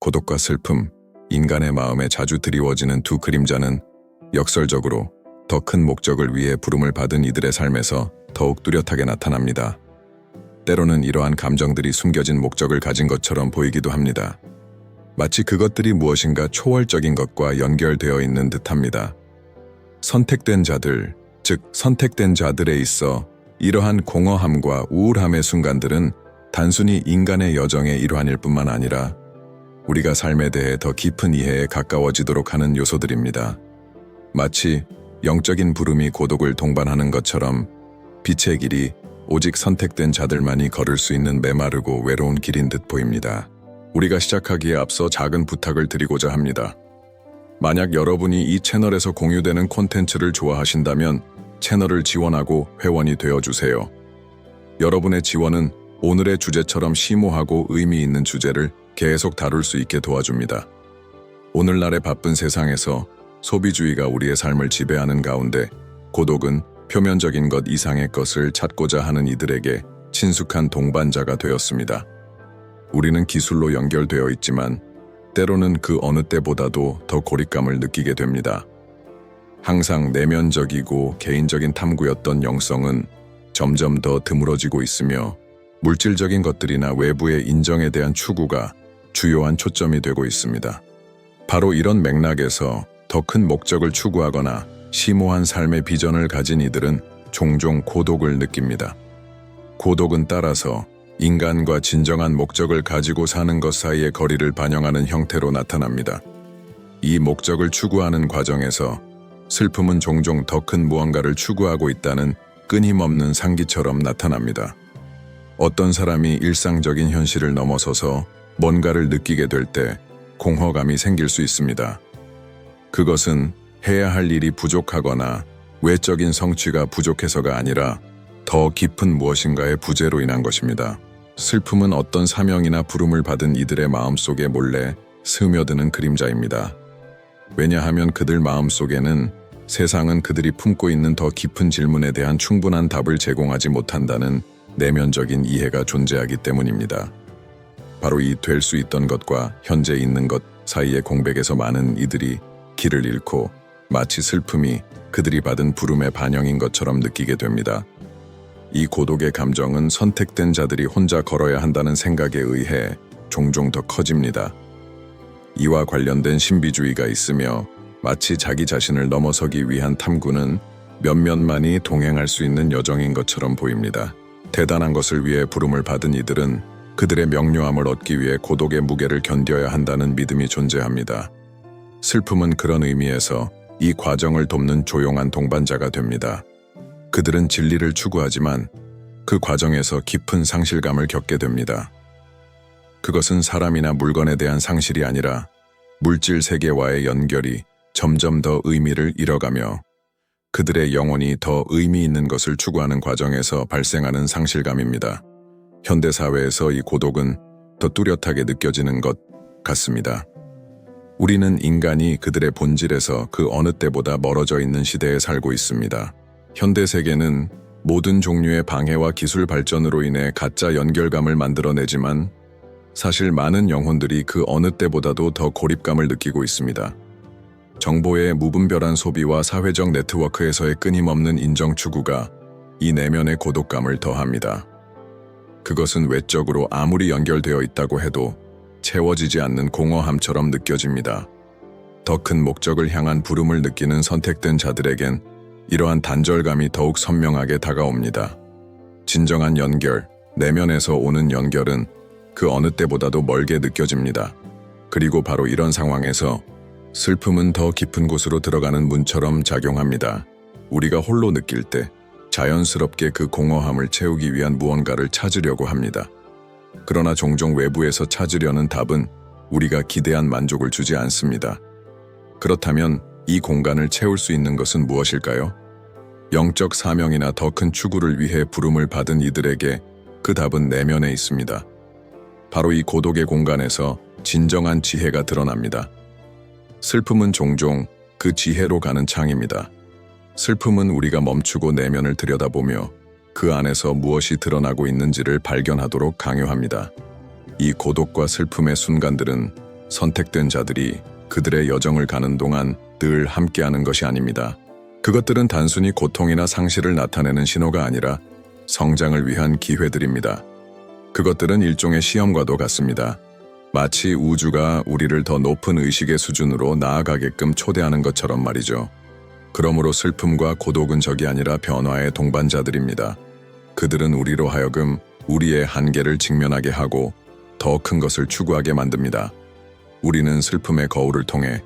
고독과 슬픔, 인간의 마음에 자주 드리워지는 두 그림자는 역설적으로 더 큰 목적을 위해 부름을 받은 이들의 삶에서 더욱 뚜렷하게 나타납니다. 때로는 이러한 감정들이 숨겨진 목적을 가진 것처럼 보이기도 합니다. 마치 그것들이 무엇인가 초월적인 것과 연결되어 있는 듯합니다. 선택된 자들, 즉 선택된 자들에 있어 이러한 공허함과 우울함의 순간들은 단순히 인간의 여정의 일환일 뿐만 아니라 우리가 삶에 대해 더 깊은 이해에 가까워지도록 하는 요소들입니다. 마치 영적인 부름이 고독을 동반하는 것처럼 빛의 길이 오직 선택된 자들만이 걸을 수 있는 메마르고 외로운 길인 듯 보입니다. 우리가 시작하기에 앞서 작은 부탁을 드리고자 합니다. 만약 여러분이 이 채널에서 공유되는 콘텐츠를 좋아하신다면 채널을 지원하고 회원이 되어주세요. 여러분의 지원은 오늘의 주제처럼 심오하고 의미 있는 주제를 계속 다룰 수 있게 도와줍니다. 오늘날의 바쁜 세상에서 소비주의가 우리의 삶을 지배하는 가운데 고독은 표면적인 것 이상의 것을 찾고자 하는 이들에게 친숙한 동반자가 되었습니다. 우리는 기술로 연결되어 있지만 때로는 그 어느 때보다도 더 고립감을 느끼게 됩니다. 항상 내면적이고 개인적인 탐구였던 영성은 점점 더 드물어지고 있으며 물질적인 것들이나 외부의 인정에 대한 추구가 주요한 초점이 되고 있습니다. 바로 이런 맥락에서 더 큰 목적을 추구하거나 심오한 삶의 비전을 가진 이들은 종종 고독을 느낍니다. 고독은 따라서 인간과 진정한 목적을 가지고 사는 것 사이의 거리를 반영하는 형태로 나타납니다. 이 목적을 추구하는 과정에서 슬픔은 종종 더 큰 무언가를 추구하고 있다는 끊임없는 상기처럼 나타납니다. 어떤 사람이 일상적인 현실을 넘어서서 뭔가를 느끼게 될 때 공허감이 생길 수 있습니다. 그것은 해야 할 일이 부족하거나 외적인 성취가 부족해서가 아니라 더 깊은 무엇인가의 부재로 인한 것입니다. 슬픔은 어떤 사명이나 부름을 받은 이들의 마음속에 몰래 스며드는 그림자입니다. 왜냐하면 그들 마음속에는 세상은 그들이 품고 있는 더 깊은 질문에 대한 충분한 답을 제공하지 못한다는 내면적인 이해가 존재하기 때문입니다. 바로 이 될 수 있던 것과 현재 있는 것 사이의 공백에서 많은 이들이 길을 잃고 마치 슬픔이 그들이 받은 부름의 반영인 것처럼 느끼게 됩니다. 이 고독의 감정은 선택된 자들이 혼자 걸어야 한다는 생각에 의해 종종 더 커집니다. 이와 관련된 신비주의가 있으며 마치 자기 자신을 넘어서기 위한 탐구는 몇몇만이 동행할 수 있는 여정인 것처럼 보입니다. 대단한 것을 위해 부름을 받은 이들은 그들의 명료함을 얻기 위해 고독의 무게를 견뎌야 한다는 믿음이 존재합니다. 슬픔은 그런 의미에서 이 과정을 돕는 조용한 동반자가 됩니다. 그들은 진리를 추구하지만 그 과정에서 깊은 상실감을 겪게 됩니다. 그것은 사람이나 물건에 대한 상실이 아니라 물질 세계와의 연결이 점점 더 의미를 잃어가며 그들의 영혼이 더 의미 있는 것을 추구하는 과정에서 발생하는 상실감입니다. 현대사회에서 이 고독은 더 뚜렷하게 느껴지는 것 같습니다. 우리는 인간이 그들의 본질에서 그 어느 때보다 멀어져 있는 시대에 살고 있습니다. 현대 세계는 모든 종류의 방해와 기술 발전으로 인해 가짜 연결감을 만들어내지만 사실 많은 영혼들이 그 어느 때보다도 더 고립감을 느끼고 있습니다. 정보의 무분별한 소비와 사회적 네트워크에서의 끊임없는 인정 추구가 이 내면의 고독감을 더합니다. 그것은 외적으로 아무리 연결되어 있다고 해도 채워지지 않는 공허함처럼 느껴집니다. 더 큰 목적을 향한 부름을 느끼는 선택된 자들에겐 이러한 단절감이 더욱 선명하게 다가옵니다. 진정한 연결, 내면에서 오는 연결은 그 어느 때보다도 멀게 느껴집니다. 그리고 바로 이런 상황에서 슬픔은 더 깊은 곳으로 들어가는 문처럼 작용합니다. 우리가 홀로 느낄 때 자연스럽게 그 공허함을 채우기 위한 무언가를 찾으려고 합니다. 그러나 종종 외부에서 찾으려는 답은 우리가 기대한 만족을 주지 않습니다. 그렇다면 이 공간을 채울 수 있는 것은 무엇일까요? 영적 사명이나 더 큰 추구를 위해 부름을 받은 이들에게 그 답은 내면에 있습니다. 바로 이 고독의 공간에서 진정한 지혜가 드러납니다. 슬픔은 종종 그 지혜로 가는 창입니다. 슬픔은 우리가 멈추고 내면을 들여다보며 그 안에서 무엇이 드러나고 있는지를 발견하도록 강요합니다. 이 고독과 슬픔의 순간들은 선택된 자들이 그들의 여정을 가는 동안 늘 함께하는 것이 아닙니다. 그것들은 단순히 고통이나 상실을 나타내는 신호가 아니라 성장을 위한 기회들입니다. 그것들은 일종의 시험과도 같습니다. 마치 우주가 우리를 더 높은 의식의 수준으로 나아가게끔 초대하는 것처럼 말이죠. 그러므로 슬픔과 고독은 적이 아니라 변화의 동반자들입니다. 그들은 우리로 하여금 우리의 한계를 직면하게 하고 더 큰 것을 추구하게 만듭니다. 우리는 슬픔의 거울을 통해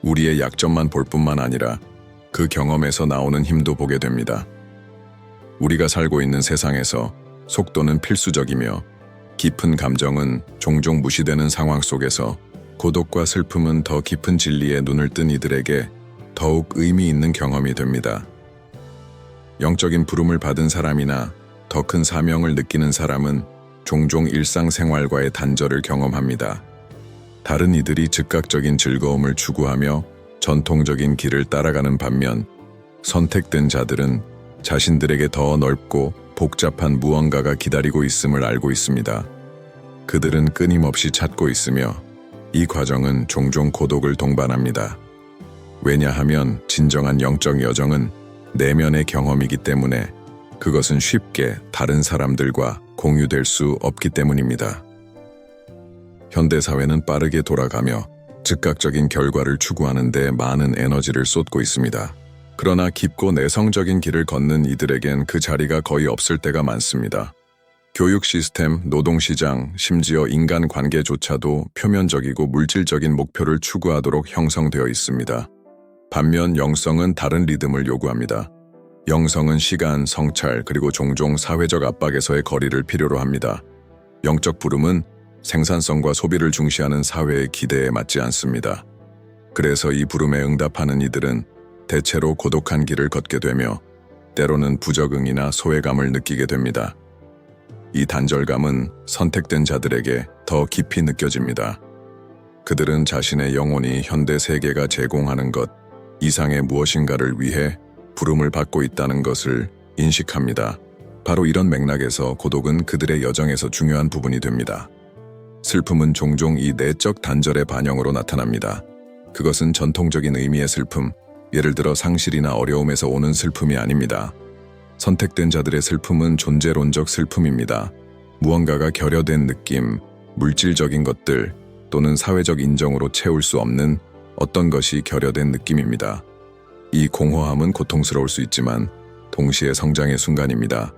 우리의 약점만 볼 뿐만 아니라 그 경험에서 나오는 힘도 보게 됩니다. 우리가 살고 있는 세상에서 속도는 필수적이며 깊은 감정은 종종 무시되는 상황 속에서 고독과 슬픔은 더 깊은 진리에 눈을 뜬 이들에게 더욱 의미 있는 경험이 됩니다. 영적인 부름을 받은 사람이나 더 큰 사명을 느끼는 사람은 종종 일상생활과의 단절을 경험합니다. 다른 이들이 즉각적인 즐거움을 추구하며 전통적인 길을 따라가는 반면 선택된 자들은 자신들에게 더 넓고 복잡한 무언가가 기다리고 있음을 알고 있습니다. 그들은 끊임없이 찾고 있으며 이 과정은 종종 고독을 동반합니다. 왜냐하면 진정한 영적 여정은 내면의 경험이기 때문에 그것은 쉽게 다른 사람들과 공유될 수 없기 때문입니다. 현대사회는 빠르게 돌아가며 즉각적인 결과를 추구하는 데 많은 에너지를 쏟고 있습니다. 그러나 깊고 내성적인 길을 걷는 이들에겐 그 자리가 거의 없을 때가 많습니다. 교육 시스템, 노동시장, 심지어 인간관계조차도 표면적이고 물질적인 목표를 추구하도록 형성되어 있습니다. 반면 영성은 다른 리듬을 요구합니다. 영성은 시간, 성찰, 그리고 종종 사회적 압박에서의 거리를 필요로 합니다. 영적 부름은 생산성과 소비를 중시하는 사회의 기대에 맞지 않습니다. 그래서 이 부름에 응답하는 이들은 대체로 고독한 길을 걷게 되며 때로는 부적응이나 소외감을 느끼게 됩니다. 이 단절감은 선택된 자들에게 더 깊이 느껴집니다. 그들은 자신의 영혼이 현대 세계가 제공하는 것 이상의 무엇인가를 위해 부름을 받고 있다는 것을 인식합니다. 바로 이런 맥락에서 고독은 그들의 여정에서 중요한 부분이 됩니다. 슬픔은 종종 이 내적 단절의 반영으로 나타납니다. 그것은 전통적인 의미의 슬픔, 예를 들어 상실이나 어려움에서 오는 슬픔이 아닙니다. 선택된 자들의 슬픔은 존재론적 슬픔입니다. 무언가가 결여된 느낌, 물질적인 것들 또는 사회적 인정으로 채울 수 없는 어떤 것이 결여된 느낌입니다. 이 공허함은 고통스러울 수 있지만 동시에 성장의 순간입니다.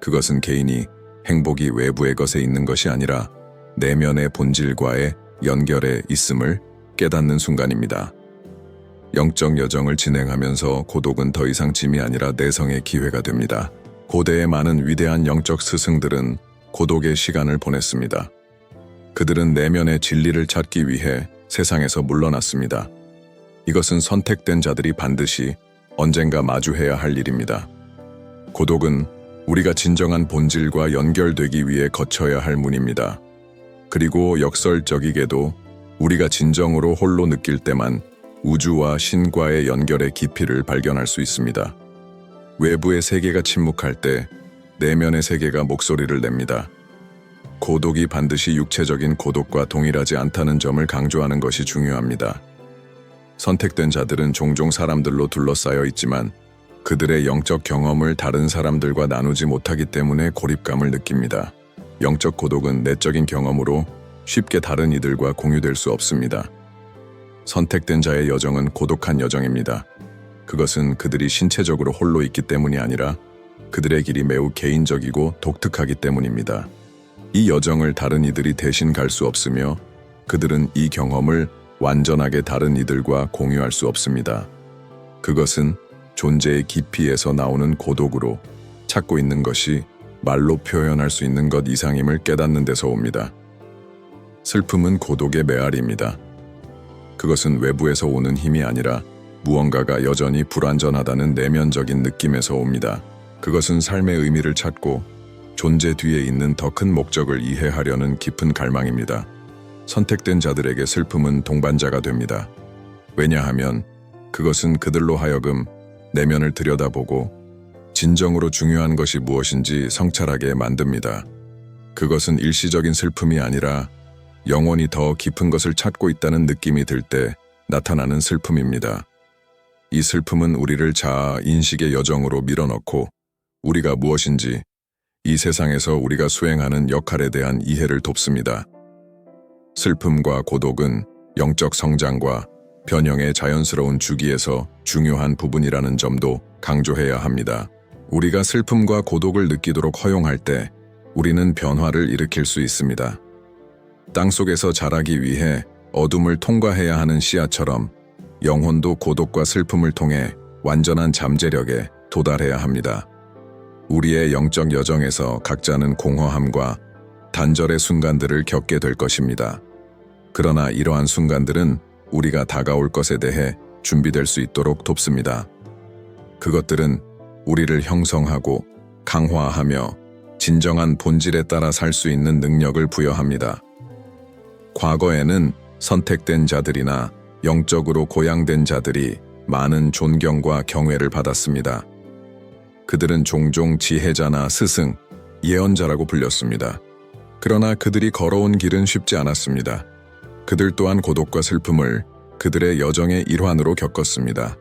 그것은 개인이 행복이 외부의 것에 있는 것이 아니라 내면의 본질과의 연결에 있음을 깨닫는 순간입니다. 영적 여정을 진행하면서 고독은 더 이상 짐이 아니라 내성의 기회가 됩니다. 고대의 많은 위대한 영적 스승들은 고독의 시간을 보냈습니다. 그들은 내면의 진리를 찾기 위해 세상에서 물러났습니다. 이것은 선택된 자들이 반드시 언젠가 마주해야 할 일입니다. 고독은 우리가 진정한 본질과 연결되기 위해 거쳐야 할 문입니다. 그리고 역설적이게도 우리가 진정으로 홀로 느낄 때만 우주와 신과의 연결의 깊이를 발견할 수 있습니다. 외부의 세계가 침묵할 때 내면의 세계가 목소리를 냅니다. 고독이 반드시 육체적인 고독과 동일하지 않다는 점을 강조하는 것이 중요합니다. 선택된 자들은 종종 사람들로 둘러싸여 있지만 그들의 영적 경험을 다른 사람들과 나누지 못하기 때문에 고립감을 느낍니다. 영적 고독은 내적인 경험으로 쉽게 다른 이들과 공유될 수 없습니다. 선택된 자의 여정은 고독한 여정입니다. 그것은 그들이 신체적으로 홀로 있기 때문이 아니라 그들의 길이 매우 개인적이고 독특하기 때문입니다. 이 여정을 다른 이들이 대신 갈 수 없으며 그들은 이 경험을 완전하게 다른 이들과 공유할 수 없습니다. 그것은 존재의 깊이에서 나오는 고독으로 찾고 있는 것이 말로 표현할 수 있는 것 이상임을 깨닫는 데서 옵니다. 슬픔은 고독의 메아리입니다. 그것은 외부에서 오는 힘이 아니라 무언가가 여전히 불완전하다는 내면적인 느낌에서 옵니다. 그것은 삶의 의미를 찾고 존재 뒤에 있는 더 큰 목적을 이해하려는 깊은 갈망입니다. 선택된 자들에게 슬픔은 동반자가 됩니다. 왜냐하면 그것은 그들로 하여금 내면을 들여다보고 진정으로 중요한 것이 무엇인지 성찰하게 만듭니다. 그것은 일시적인 슬픔이 아니라 영원히 더 깊은 것을 찾고 있다는 느낌이 들 때 나타나는 슬픔입니다. 이 슬픔은 우리를 자아 인식의 여정으로 밀어넣고 우리가 무엇인지, 이 세상에서 우리가 수행하는 역할에 대한 이해를 돕습니다. 슬픔과 고독은 영적 성장과 변형의 자연스러운 주기에서 중요한 부분이라는 점도 강조해야 합니다. 우리가 슬픔과 고독을 느끼도록 허용할 때 우리는 변화를 일으킬 수 있습니다. 땅속에서 자라기 위해 어둠을 통과해야 하는 씨앗처럼 영혼도 고독과 슬픔을 통해 완전한 잠재력에 도달해야 합니다. 우리의 영적 여정에서 각자는 공허함과 단절의 순간들을 겪게 될 것입니다. 그러나 이러한 순간들은 우리가 다가올 것에 대해 준비될 수 있도록 돕습니다. 그것들은 우리를 형성하고 강화하며 진정한 본질에 따라 살 수 있는 능력을 부여합니다. 과거에는 선택된 자들이나 영적으로 고양된 자들이 많은 존경과 경외를 받았습니다. 그들은 종종 지혜자나 스승, 예언자라고 불렸습니다. 그러나 그들이 걸어온 길은 쉽지 않았습니다. 그들 또한 고독과 슬픔을 그들의 여정의 일환으로 겪었습니다.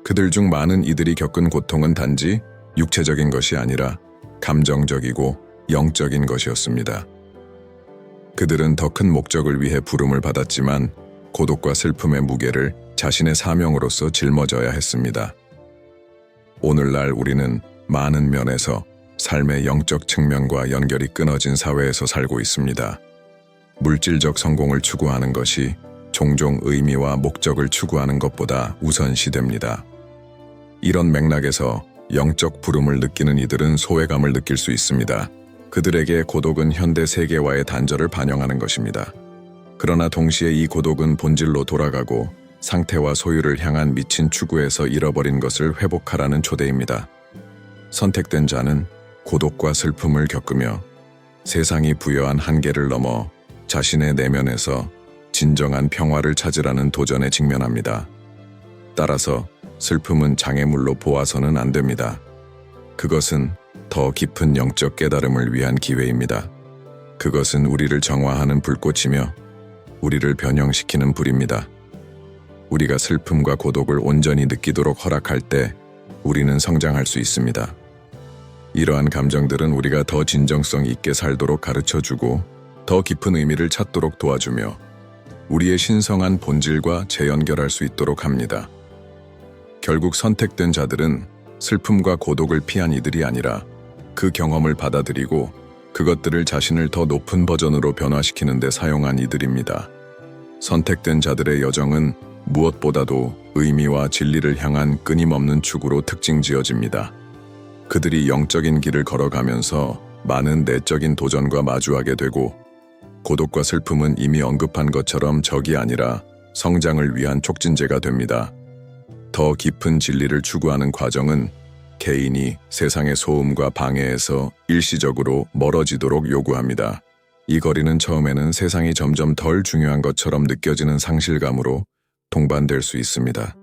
그들 중 많은 이들이 겪은 고통은 단지 육체적인 것이 아니라 감정적이고 영적인 것이었습니다. 그들은 더 큰 목적을 위해 부름을 받았지만 고독과 슬픔의 무게를 자신의 사명으로서 짊어져야 했습니다. 오늘날 우리는 많은 면에서 삶의 영적 측면과 연결이 끊어진 사회에서 살고 있습니다. 물질적 성공을 추구하는 것이 종종 의미와 목적을 추구하는 것보다 우선시됩니다. 이런 맥락에서 영적 부름을 느끼는 이들은 소외감을 느낄 수 있습니다. 그들에게 고독은 현대 세계와의 단절을 반영하는 것입니다. 그러나 동시에 이 고독은 본질로 돌아가고 상태와 소유를 향한 미친 추구에서 잃어버린 것을 회복하라는 초대입니다. 선택된 자는 고독과 슬픔을 겪으며 세상이 부여한 한계를 넘어 자신의 내면에서 진정한 평화를 찾으라는 도전에 직면합니다. 따라서 슬픔은 장애물로 보아서는 안 됩니다. 그것은 더 깊은 영적 깨달음을 위한 기회입니다. 그것은 우리를 정화하는 불꽃이며 우리를 변형시키는 불입니다. 우리가 슬픔과 고독을 온전히 느끼도록 허락할 때 우리는 성장할 수 있습니다. 이러한 감정들은 우리가 더 진정성 있게 살도록 가르쳐주고 더 깊은 의미를 찾도록 도와주며 우리의 신성한 본질과 재연결할 수 있도록 합니다. 결국 선택된 자들은 슬픔과 고독을 피한 이들이 아니라 그 경험을 받아들이고 그것들을 자신을 더 높은 버전으로 변화시키는 데 사용한 이들입니다. 선택된 자들의 여정은 무엇보다도 의미와 진리를 향한 끊임없는 추구로 특징지어집니다. 그들이 영적인 길을 걸어가면서 많은 내적인 도전과 마주하게 되고 고독과 슬픔은 이미 언급한 것처럼 적이 아니라 성장을 위한 촉진제가 됩니다. 더 깊은 진리를 추구하는 과정은 개인이 세상의 소음과 방해에서 일시적으로 멀어지도록 요구합니다. 이 거리는 처음에는 세상이 점점 덜 중요한 것처럼 느껴지는 상실감으로 동반될 수 있습니다.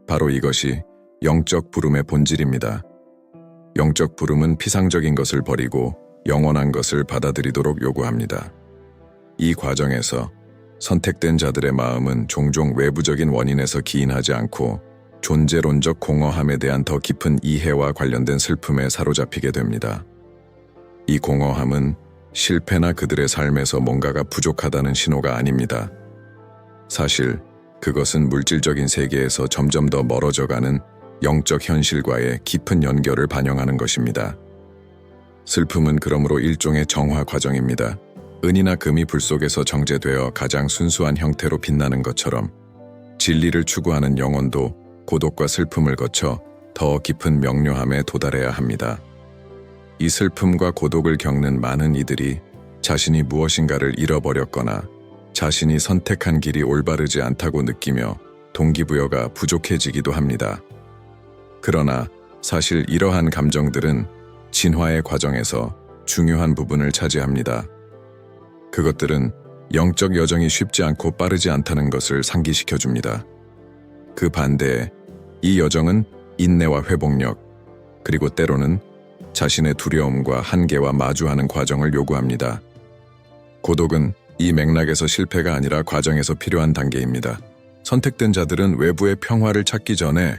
바로 이것이 영적 부름의 본질입니다. 영적 부름은 피상적인 것을 버리고 영원한 것을 받아들이도록 요구합니다. 이 과정에서 선택된 자들의 마음은 종종 외부적인 원인에서 기인하지 않고 존재론적 공허함에 대한 더 깊은 이해와 관련된 슬픔에 사로잡히게 됩니다. 이 공허함은 실패나 그들의 삶에서 뭔가가 부족하다는 신호가 아닙니다. 사실 그것은 물질적인 세계에서 점점 더 멀어져가는 영적 현실과의 깊은 연결을 반영하는 것입니다. 슬픔은 그러므로 일종의 정화 과정입니다. 은이나 금이 불 속에서 정제되어 가장 순수한 형태로 빛나는 것처럼 진리를 추구하는 영혼도 고독과 슬픔을 거쳐 더 깊은 명료함에 도달해야 합니다. 이 슬픔과 고독을 겪는 많은 이들이 자신이 무엇인가를 잃어버렸거나 자신이 선택한 길이 올바르지 않다고 느끼며 동기부여가 부족해지기도 합니다. 그러나 사실 이러한 감정들은 진화의 과정에서 중요한 부분을 차지합니다. 그것들은 영적 여정이 쉽지 않고 빠르지 않다는 것을 상기시켜줍니다. 그 반대에 이 여정은 인내와 회복력, 그리고 때로는 자신의 두려움과 한계와 마주하는 과정을 요구합니다. 고독은 이 맥락에서 실패가 아니라 과정에서 필요한 단계입니다. 선택된 자들은 외부의 평화를 찾기 전에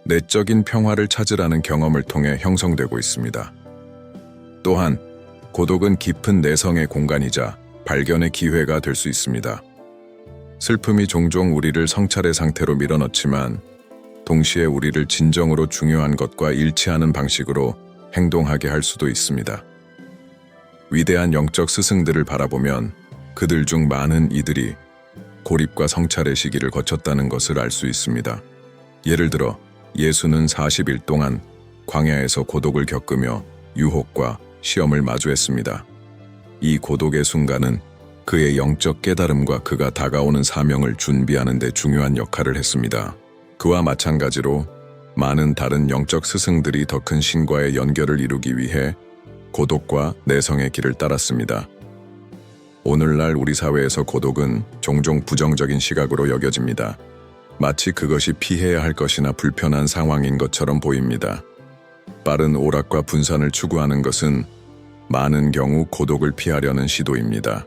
내적인 평화를 찾으라는 경험을 통해 형성되고 있습니다. 또한 고독은 깊은 내성의 공간이자 발견의 기회가 될 수 있습니다. 슬픔이 종종 우리를 성찰의 상태로 밀어넣지만 동시에 우리를 진정으로 중요한 것과 일치하는 방식으로 행동하게 할 수도 있습니다. 위대한 영적 스승들을 바라보면 그들 중 많은 이들이 고립과 성찰의 시기를 거쳤다는 것을 알 수 있습니다. 예를 들어 예수는 40일 동안 광야에서 고독을 겪으며 유혹과 시험을 마주했습니다. 이 고독의 순간은 그의 영적 깨달음과 그가 다가오는 사명을 준비하는 데 중요한 역할을 했습니다. 그와 마찬가지로 많은 다른 영적 스승들이 더 큰 신과의 연결을 이루기 위해 고독과 내성의 길을 따랐습니다. 오늘날 우리 사회에서 고독은 종종 부정적인 시각으로 여겨집니다. 마치 그것이 피해야 할 것이나 불편한 상황인 것처럼 보입니다. 빠른 오락과 분산을 추구하는 것은 많은 경우 고독을 피하려는 시도입니다.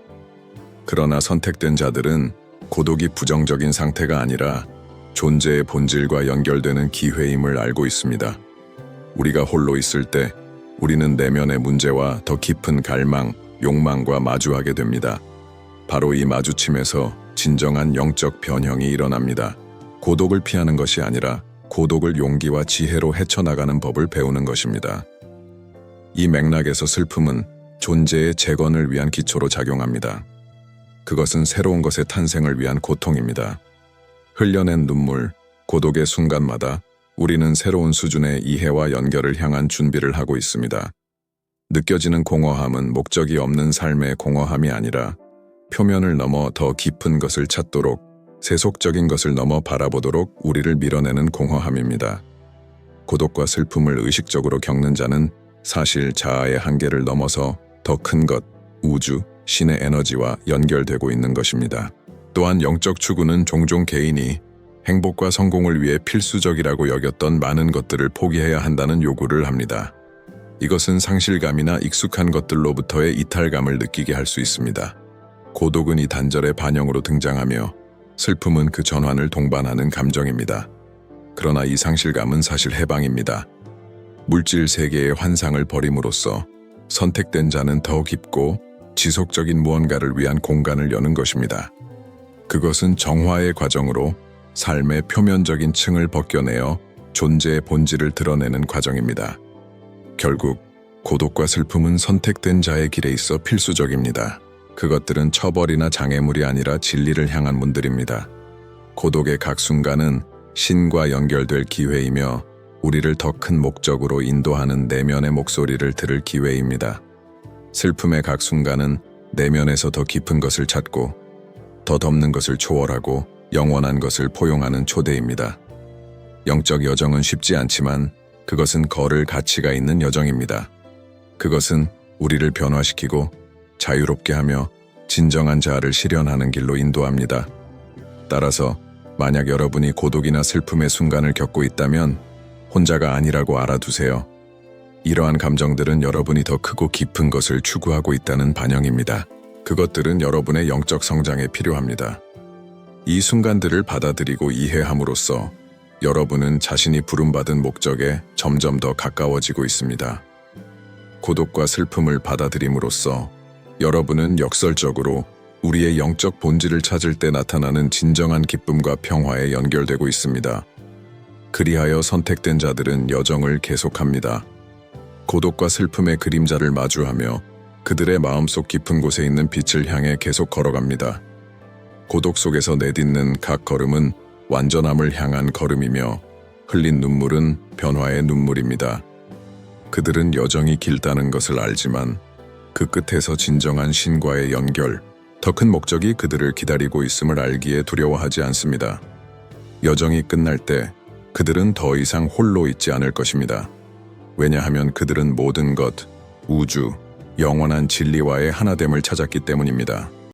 그러나 선택된 자들은 고독이 부정적인 상태가 아니라 존재의 본질과 연결되는 기회임을 알고 있습니다. 우리가 홀로 있을 때 우리는 내면의 문제와 더 깊은 갈망, 욕망과 마주하게 됩니다. 바로 이 마주침에서 진정한 영적 변형이 일어납니다. 고독을 피하는 것이 아니라 고독을 용기와 지혜로 헤쳐나가는 법을 배우는 것입니다. 이 맥락에서 슬픔은 존재의 재건을 위한 기초로 작용합니다. 그것은 새로운 것의 탄생을 위한 고통입니다. 흘려낸 눈물, 고독의 순간마다 우리는 새로운 수준의 이해와 연결을 향한 준비를 하고 있습니다. 느껴지는 공허함은 목적이 없는 삶의 공허함이 아니라 표면을 넘어 더 깊은 것을 찾도록 세속적인 것을 넘어 바라보도록 우리를 밀어내는 공허함입니다. 고독과 슬픔을 의식적으로 겪는 자는 사실 자아의 한계를 넘어서 더 큰 것, 우주, 신의 에너지와 연결되고 있는 것입니다. 또한 영적 추구는 종종 개인이 행복과 성공을 위해 필수적이라고 여겼던 많은 것들을 포기해야 한다는 요구를 합니다. 이것은 상실감이나 익숙한 것들로부터의 이탈감을 느끼게 할 수 있습니다. 고독은 이 단절의 반영으로 등장하며 슬픔은 그 전환을 동반하는 감정입니다. 그러나 이 상실감은 사실 해방입니다. 물질 세계의 환상을 버림으로써 선택된 자는 더 깊고 지속적인 무언가를 위한 공간을 여는 것입니다. 그것은 정화의 과정으로 삶의 표면적인 층을 벗겨내어 존재의 본질을 드러내는 과정입니다. 결국 고독과 슬픔은 선택된 자의 길에 있어 필수적입니다. 그것들은 처벌이나 장애물이 아니라 진리를 향한 문들입니다. 고독의 각 순간은 신과 연결될 기회이며 우리를 더 큰 목적으로 인도하는 내면의 목소리를 들을 기회입니다. 슬픔의 각 순간은 내면에서 더 깊은 것을 찾고 더 덮는 것을 초월하고 영원한 것을 포용하는 초대입니다. 영적 여정은 쉽지 않지만 그것은 걸을 가치가 있는 여정입니다. 그것은 우리를 변화시키고 자유롭게 하며 진정한 자아를 실현하는 길로 인도합니다. 따라서 만약 여러분이 고독이나 슬픔의 순간을 겪고 있다면 혼자가 아니라고 알아두세요. 이러한 감정들은 여러분이 더 크고 깊은 것을 추구하고 있다는 반영입니다. 그것들은 여러분의 영적 성장에 필요합니다. 이 순간들을 받아들이고 이해함으로써 여러분은 자신이 부름받은 목적에 점점 더 가까워지고 있습니다. 고독과 슬픔을 받아들임으로써 여러분은 역설적으로 우리의 영적 본질을 찾을 때 나타나는 진정한 기쁨과 평화에 연결되고 있습니다. 그리하여 선택된 자들은 여정을 계속합니다. 고독과 슬픔의 그림자를 마주하며 그들의 마음속 깊은 곳에 있는 빛을 향해 계속 걸어갑니다. 고독 속에서 내딛는 각 걸음은 완전함을 향한 걸음이며 흘린 눈물은 변화의 눈물입니다. 그들은 여정이 길다는 것을 알지만 그 끝에서 진정한 신과의 연결, 더 큰 목적이 그들을 기다리고 있음을 알기에 두려워하지 않습니다. 여정이 끝날 때 그들은 더 이상 홀로 있지 않을 것입니다. 왜냐하면 그들은 모든 것, 우주, 영원한 진리와의 하나됨을 찾았기 때문입니다.